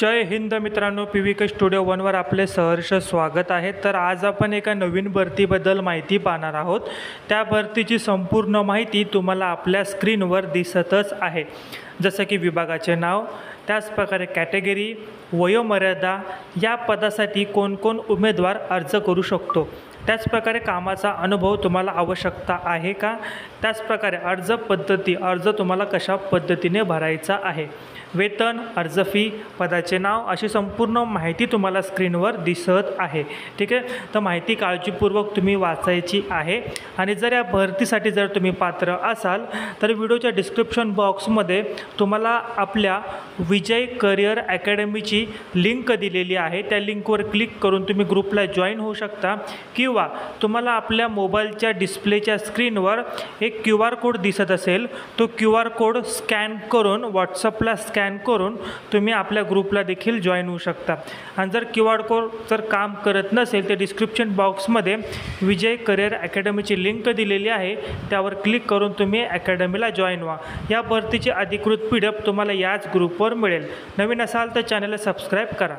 जय हिंद मित्रांनो, PVK studio 1वर आपले सहर्ष स्वागत आहे। तर आज आपण एका नवीन भरतीबद्दल माहिती पाहणार आहोत। त्या भरतीची संपूर्ण माहिती तुम्हाला आपल्या स्क्रीनवर दिसतच आहे, जसं की विभागाचे नाव, त्याच प्रकारे कॅटेगरी, वयोमर्यादा, या पदासाठी कोण कोण उमेदवार अर्ज करू शकतो, त्याच प्रकारे कामाचा अनुभव तुम्हाला आवश्यकता आहे का, त्याच प्रकारे अर्ज पद्धती, अर्ज तुम्हाला कशा पद्धतीने भरायचा आहे, वेतन, अर्ज फी, पदाचे नाव, अशी संपूर्ण माहिती तुम्हाला स्क्रीनवर दिसत आहे। ठीक आहे, तर माहिती काळजीपूर्वक तुम्ही वाचायची आहे। आणि जर या भरतीसाठी जर तुम्ही पात्र असाल तर व्हिडिओच्या डिस्क्रिप्शन बॉक्समध्ये तुम्हाला आपल्या विजय करिअर अकॅडमीची लिंक दिलेली आहे। त्या लिंकवर क्लिक करून तुम्ही ग्रुपला जॉईन होऊ शकता, किंवा तुम्हाला आपल्या मोबाईलच्या डिस्प्लेच्या स्क्रीनवर एक QR कोड दिसत असेल, तो QR कोड स्कॅन करून व्हॉट्सअपला स्कॅन करून तुम्ही आपल्या ग्रुपला देखील जॉईन होऊ शकता। आणि जर QR कोड जर काम करत नसेल तर डिस्क्रिप्शन बॉक्समध्ये विजय करिअर अकॅडमीची लिंक दिलेली आहे, त्यावर क्लिक करून तुम्ही अकॅडमीला जॉईन व्हा। या भरतीची अधिकृत PDF तुम्हाला याच ग्रुपवर मिळेल। नवीन असाल तर चॅनलला सबस्क्राईब करा।